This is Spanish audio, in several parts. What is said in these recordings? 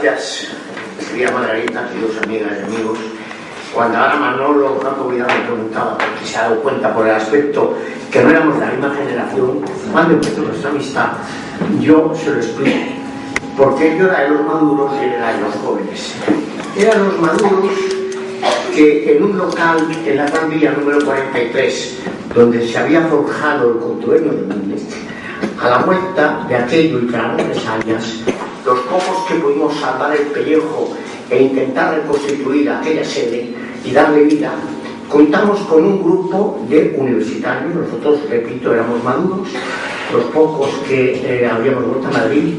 gracias, querida Margarita, queridos amigas y amigos. Cuando ahora Manolo Campo Vidal me preguntaba, porque se ha dado cuenta por el aspecto que no éramos de la misma generación, cuando empezó nuestra amistad, yo se lo explico. Porque yo era de los maduros y él era de los jóvenes. Eran los maduros que en un local en la Gran Vía número 43, donde se había forjado el contubernio de Núñez, a la vuelta de aquello y tras represalias, los pocos que pudimos salvar el pellejo e intentar reconstituir aquella sede y darle vida, contamos con un grupo de universitarios. Nosotros, repito, éramos maduros, los pocos que habíamos vuelto a Madrid,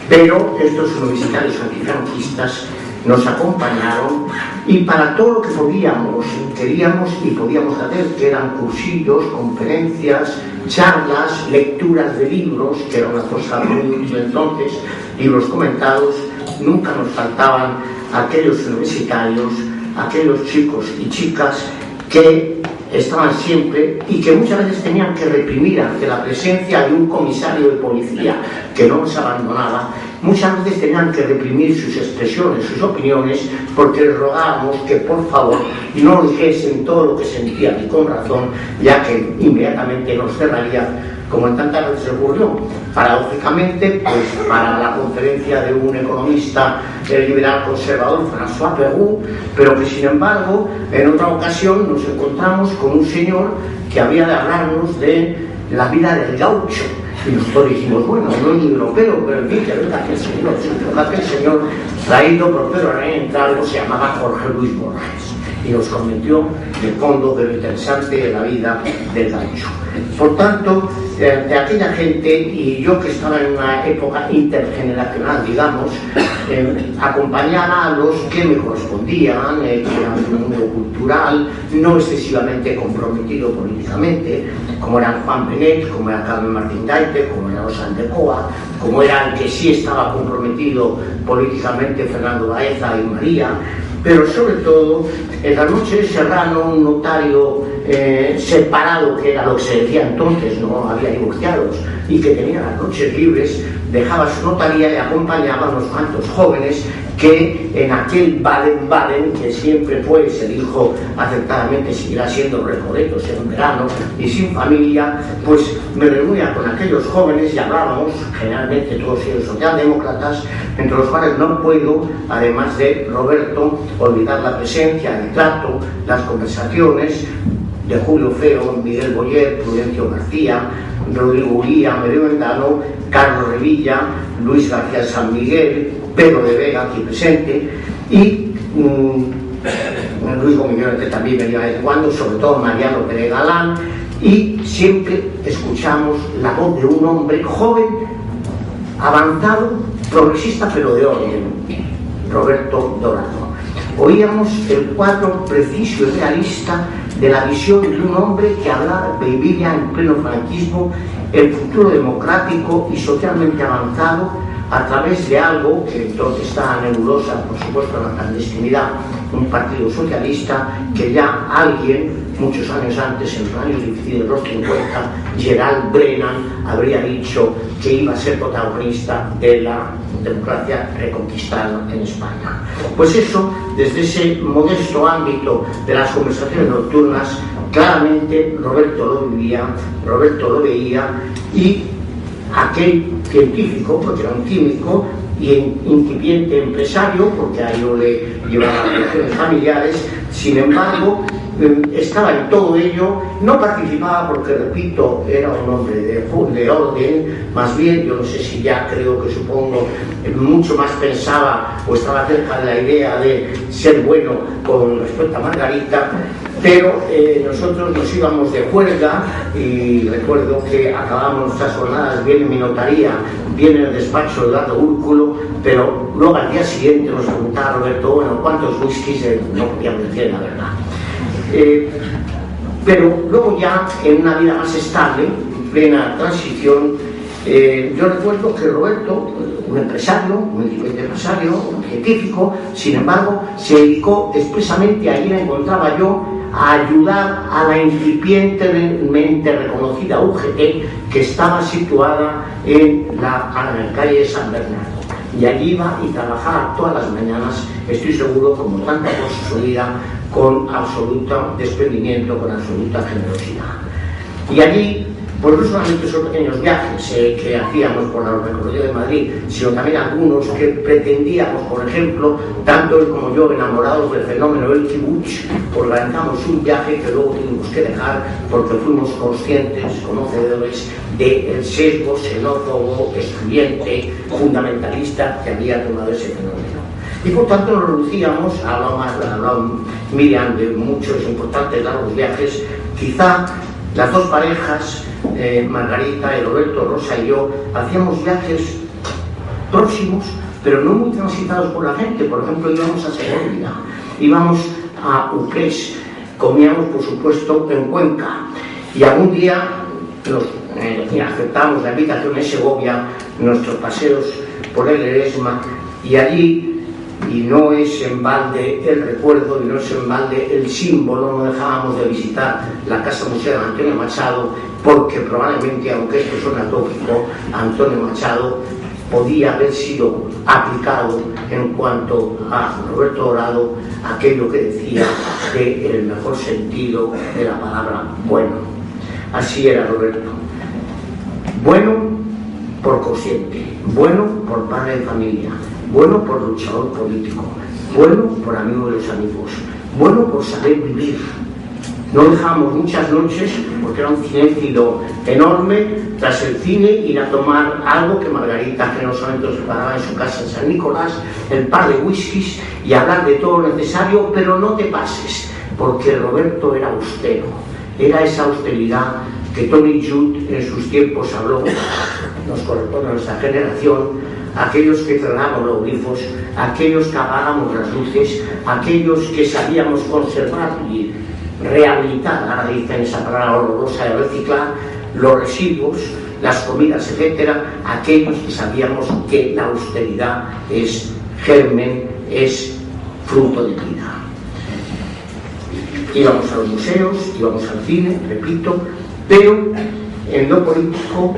pero estos universitarios antifranquistas nos acompañaron y para todo lo que podíamos, queríamos y podíamos hacer, que eran cursillos, conferencias, charlas, lecturas de libros, que era una cosa muy útil entonces, libros comentados, nunca nos faltaban aquellos universitarios, aquellos chicos y chicas que estaban siempre y que muchas veces tenían que reprimir ante la presencia de un comisario de policía que no nos abandonaba. Muchas veces tenían que reprimir sus expresiones, sus opiniones, porque les rogábamos que por favor no dijesen todo lo que sentían y con razón, ya que inmediatamente nos cerraría, como en tantas veces ocurrió. Paradójicamente, pues para la conferencia de un economista liberal conservador, François Perroux, pero que sin embargo en otra ocasión nos encontramos con un señor que había de hablarnos de la vida del gaucho. Y nosotros dijimos, bueno, no es europeo, pero en fin, que verdad que el señor traído por Pedro Arana entre algo se llamaba Jorge Luis Borges y nos convirtió de fondo de lo interesante de la vida del gaucho. Por tanto, de aquella gente, y yo que estaba en una época intergeneracional, digamos, acompañaba a los que me correspondían, que eran de un mundo cultural, no excesivamente comprometido políticamente, como eran Juan Benet, como era Carmen Martín Gaite, como era Osán de Coa, como era el que sí estaba comprometido políticamente Fernando Baeza y María, pero sobre todo en la noche de Serrano, un notario separado, que era lo que se decía entonces, no había divorciados, y que tenía las noches libres, dejaba su notaría y acompañaba a unos cuantos jóvenes que en aquel Baden-Baden, que siempre fue, se dijo acertadamente, seguirá siendo recoletos en verano y sin familia, pues me reunía con aquellos jóvenes y hablábamos, generalmente todos ellos socialdemócratas, entre los cuales no puedo, además de Roberto, olvidar la presencia, el trato, las conversaciones de Julio Feo, Miguel Boyer, Prudencio García, Rodrigo Uría, Medeo Endano, Carlos Revilla, Luis García San Miguel, Pedro de Vega, aquí presente, y Luis Gomillón, que también venía de vez en cuando, sobre todo Mariano Pérez Galán, y siempre escuchamos la voz de un hombre joven, avanzado, progresista, pero de orden, Roberto Dorado. Oíamos el cuadro preciso y realista de la visión de un hombre que hablaba y vivía en pleno franquismo el futuro democrático y socialmente avanzado a través de algo que entonces estaba nebulosa, por supuesto, en la clandestinidad, un partido socialista que ya alguien, muchos años antes, en los años difíciles de los 50, Gerald Brennan habría dicho que iba a ser protagonista de la democracia reconquistada en España. Pues eso, desde ese modesto ámbito de las conversaciones nocturnas, claramente Roberto lo vivía, Roberto lo veía, y aquel científico, porque era un químico, y incipiente empresario, porque a ello le llevaba relaciones familiares, sin embargo, estaba en todo ello, no participaba porque, repito, era un hombre de orden, más bien, yo no sé si ya creo que supongo, mucho más pensaba o estaba cerca de la idea de ser bueno con respecto a Margarita, pero nosotros nos íbamos de juerga y recuerdo que acabamos nuestras jornadas bien en mi notaría, bien en el despacho de Eduardo Úrculo, pero luego al día siguiente nos preguntaba Roberto, bueno, ¿cuántos whiskies? No podíamos decir la verdad. Pero luego ya en una vida más estable, en plena transición, yo recuerdo que Roberto, un empresario, un empresario, un científico, sin embargo, se dedicó expresamente, allí la encontraba yo, a ayudar a la incipientemente reconocida UGT que estaba situada en la calle de San Bernardo. y allí iba y trabajaba todas las mañanas, estoy seguro, como tanta por su vida, con absoluto desprendimiento, con absoluta generosidad. Y allí, pues no solamente esos pequeños viajes que hacíamos por la recorrida de Madrid, sino también algunos que pretendíamos, por ejemplo, tanto él como yo, enamorados del fenómeno del kibutz, organizamos un viaje que luego tuvimos que dejar porque fuimos conscientes, conocedores del sesgo xenófobo, excluyente, fundamentalista que había tomado ese fenómeno. Y por tanto nos reducíamos, hablaba Miriam de muchos importantes largos viajes, quizá las dos parejas, Margarita y Roberto, Rosa y yo, hacíamos viajes próximos, pero no muy transitados por la gente. Por ejemplo, íbamos a Segovia, íbamos a Ucrés, comíamos, por supuesto, en Cuenca, y algún día aceptamos la invitación en Segovia, nuestros paseos por el Eresma, y allí, y no es en balde el recuerdo y no es en balde el símbolo, no dejábamos de visitar la Casa Museo de Antonio Machado, porque probablemente, aunque esto suena tópico, Antonio Machado podía haber sido aplicado en cuanto a Roberto Dorado, aquello que decía de el mejor sentido de la palabra bueno. Así era Roberto. Bueno por consciente, bueno por padre de familia, bueno por luchador político, bueno por amigo de los amigos, bueno por saber vivir. No dejamos muchas noches, porque era un cinéfilo enorme, tras el cine ir a tomar algo que Margarita generosamente nos preparaba en su casa en San Nicolás, el par de whiskies, y hablar de todo lo necesario, pero no te pases, porque Roberto era austero, era esa austeridad que Tony Judd en sus tiempos habló, nos corresponde a nuestra generación, aquellos que cerrábamos los grifos, aquellos que apagábamos las luces, aquellos que sabíamos conservar y rehabilitar, ahora dicen esa palabra horrorosa de reciclar, los residuos, las comidas, etcétera, aquellos que sabíamos que la austeridad es germen, es fruto de vida. Íbamos a los museos, íbamos al cine, repito, pero en lo político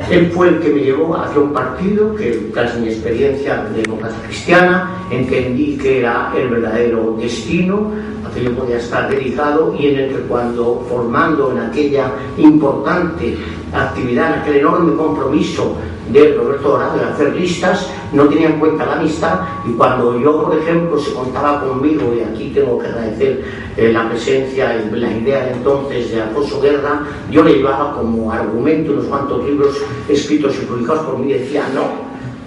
él fue el que me llevó hacia un partido que, tras mi experiencia de democracia cristiana, entendí que era el verdadero destino a que yo podía estar dedicado, y en el que, cuando formando en aquella importante actividad, en aquel enorme compromiso de Roberto Dorado de hacer listas, no tenía en cuenta la amistad, y cuando yo, por ejemplo, se contaba conmigo, y aquí tengo que agradecer la presencia y la idea de entonces de Alfonso Guerra, yo le llevaba como argumento unos cuantos libros escritos y publicados por mí, y decía,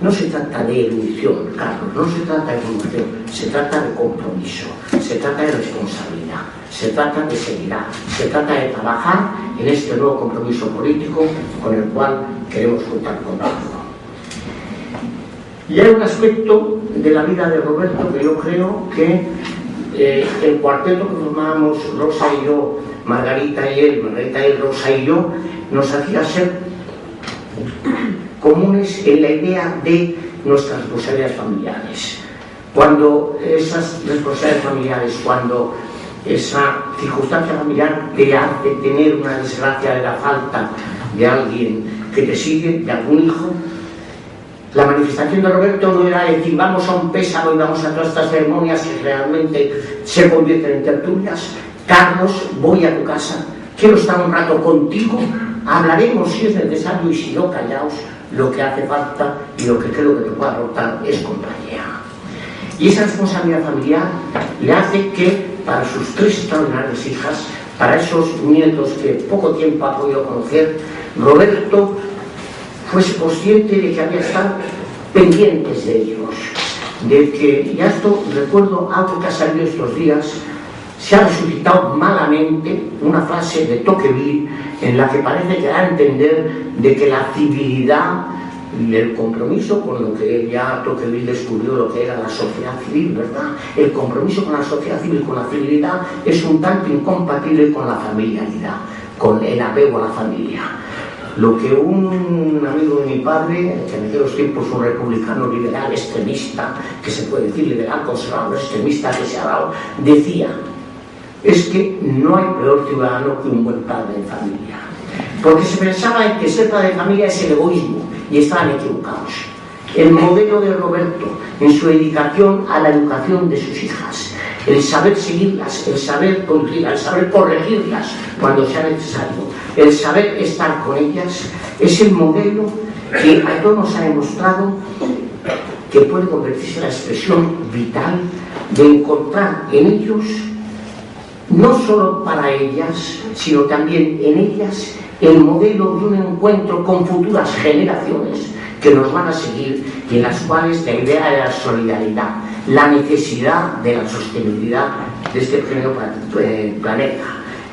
no se trata de erudición, Carlos, no se trata de formación, se trata de compromiso, se trata de responsabilidad, se trata de seriedad, se trata de trabajar en este nuevo compromiso político con el cual queremos contar con todo. Y hay un aspecto de la vida de Roberto que yo creo que el cuarteto que formábamos, Rosa y yo, Margarita y él, Rosa y yo, nos hacía ser comunes en la idea de nuestras responsabilidades familiares. Cuando esas responsabilidades familiares, cuando esa circunstancia familiar te hace tener una desgracia de la falta de alguien que te sigue, de algún hijo, la manifestación de Roberto no era decir vamos a un pésamo y vamos a todas estas ceremonias que realmente se convierten en tertulias. Carlos, voy a tu casa, quiero estar un rato contigo, hablaremos si es necesario, y si no, callaos, lo que hace falta y lo que creo que te puede aportar es compañía. Y esa responsabilidad familiar le hace que, para sus 3 extraordinarias hijas, para esos nietos que poco tiempo ha podido conocer, Roberto fuese consciente de que había estado pendientes de ellos, de que, y esto recuerdo algo que ha salido estos días, se ha resucitado malamente una frase de Tocqueville en la que parece que da a entender de que la civilidad y el compromiso con lo que ya Tocqueville descubrió lo que era la sociedad civil, ¿verdad? El compromiso con la sociedad civil, con la civilidad, es un tanto incompatible con la familiaridad, con el apego a la familia. Lo que un amigo de mi padre, que en aquellos tiempos un republicano liberal extremista, que se puede decir liberal conservador extremista que se ha dado, decía, es que no hay peor ciudadano que un buen padre de familia. Porque se pensaba en que ser padre de familia es el egoísmo, y estaban equivocados. el modelo de Roberto en su dedicación a la educación de sus hijas, el saber seguirlas, el saber corregirlas cuando sea necesario, el saber estar con ellas, es el modelo que a todos nos ha demostrado que puede convertirse en la expresión vital de encontrar en ellos, no solo para ellas, sino también en ellas, el modelo de un encuentro con futuras generaciones que nos van a seguir y en las cuales la idea de la solidaridad, la necesidad de la sostenibilidad de este pequeño planeta,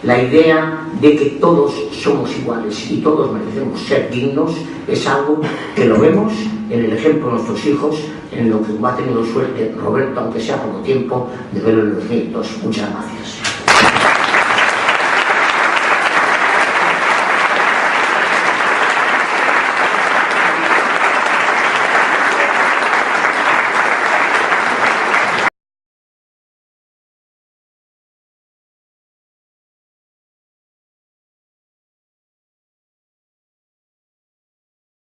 la idea de que todos somos iguales y todos merecemos ser dignos, es algo que lo vemos en el ejemplo de nuestros hijos, en lo que ha tenido suerte Roberto, aunque sea poco tiempo, de verlo en los nietos. Muchas gracias.